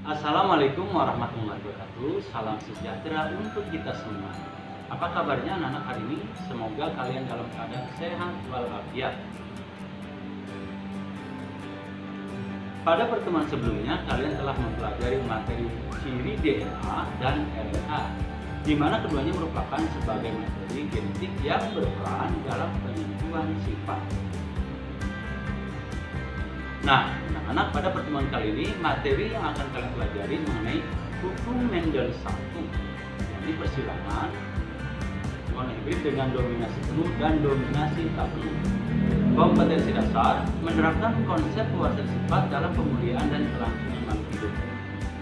Assalamualaikum warahmatullahi wabarakatuh. Salam sejahtera untuk kita semua. Apa kabarnya anak-anak hari ini? Semoga kalian dalam keadaan sehat walafiat. Pada pertemuan sebelumnya, kalian telah mempelajari materi ciri DNA dan RNA, di mana keduanya merupakan sebagai materi genetik yang berperan dalam penentuan sifat. Nah, anak-anak, pada pertemuan kali ini materi yang akan kalian pelajari mengenai hukum Mendel 1, yakni persilangan monobit dengan dominasi penuh dan dominasi tak penuh. Kompetensi dasar menerapkan konsep pewarasan sifat dalam pemulihan dan kelangsungan makhluk hidup.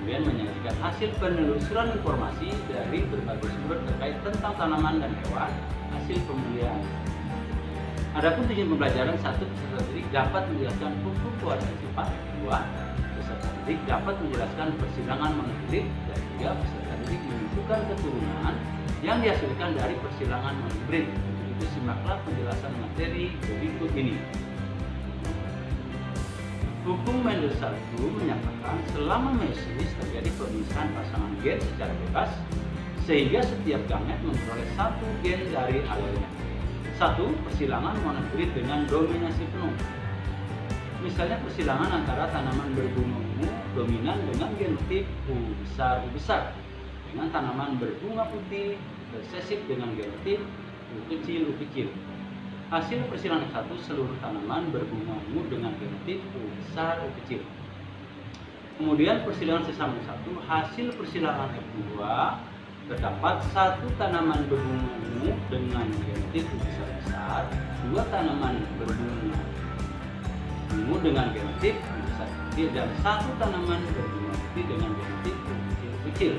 Kemudian menyajikan hasil penelusuran informasi dari berbagai sumber terkait tentang tanaman dan hewan, hasil pemulihan. Adapun tujuan pembelajaran 1, peserta didik dapat menjelaskan hukum pewarasan sifat. 2, peserta didik dapat menjelaskan persilangan monohibrid. Dan 3, peserta didik menentukan keturunan yang dihasilkan dari persilangan monohibrid. Itu simaklah penjelasan materi berikut ini. Hukum Mendel 1 menyatakan selama meiosis terjadi pemisahan pasangan gen secara bebas, sehingga setiap gamet memperoleh satu gen dari alelnya. 1. Persilangan monohibrid dengan dominasi penuh. Misalnya persilangan antara tanaman berbunga ungu dominan dengan genotip U besar dengan tanaman berbunga putih resesif dengan genotip U kecil. Hasil persilangan F1, seluruh tanaman berbunga ungu dengan genotip U kecil. Kemudian persilangan sesama satu, hasil persilangan F2 terdapat satu tanaman berbunga ungu dengan genotip U besar, dua tanaman berbunga ungu dengan genotip U kecil, dan satu tanaman berbunga putih dengan genotip U kecil.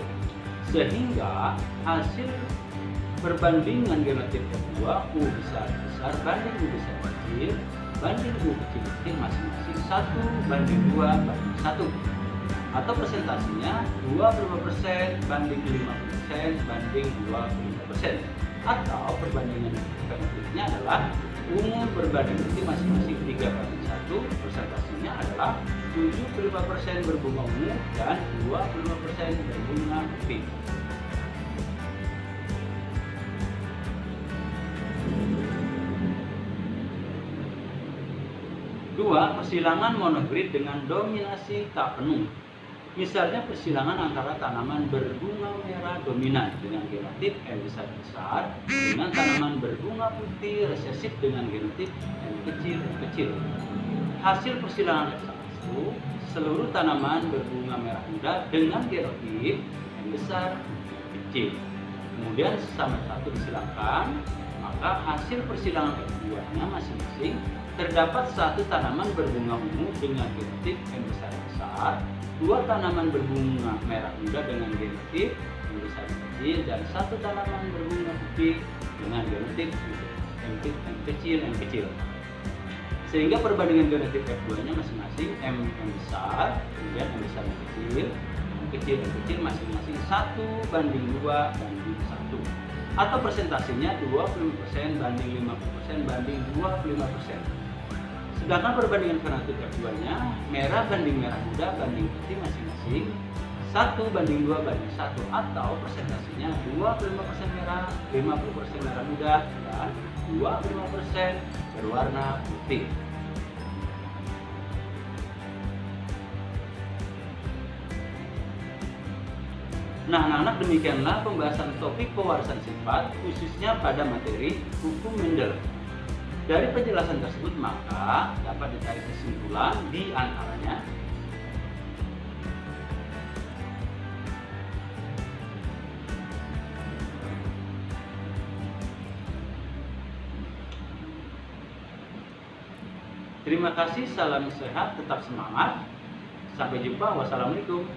Sehingga hasil perbandingan genotip F2 U besar banding U kecil banding U kecil masing-masing 1:2:1, atau presentasinya 25% banding 50% banding 25%, atau perbandingan fenotipnya adalah ungu berbanding putih masing-masing 3:1, presentasinya adalah 75% berbunga ungu dan 25% berbunga putih. Dua, persilangan monohibrid dengan dominasi tak penuh. Misalnya persilangan antara tanaman berbunga merah dominan dengan genotip M besar dengan tanaman berbunga putih resesif dengan genotip M kecil. Hasil persilangan F1, seluruh tanaman berbunga merah muda dengan genotip M besar kecil. Kemudian sama satu disilangkan, maka hasil persilangan F2-nya masing-masing terdapat satu tanaman berbunga ungu dengan genotip M besar, dua tanaman berbunga merah muda dengan genotip M besar kecil, dan satu tanaman berbunga putih dengan genotip M kecil. Sehingga perbandingan genotip F2-nya masing-masing M besar, kemudian M besar M kecil masing-masing 1:2:1, atau presentasinya 25% banding 50% banding 25%. Sedangkan perbandingan fenotip F2-nya merah banding merah muda banding putih masing-masing 1:2:1, atau presentasinya 25% merah, 50% merah muda, dan 25% berwarna putih. Nah, anak-anak, demikianlah pembahasan topik pewarasan sifat khususnya pada materi hukum Mendel. Dari penjelasan tersebut maka dapat ditarik kesimpulan di antaranya: terima kasih, salam sehat, tetap semangat. Sampai jumpa. Wassalamualaikum.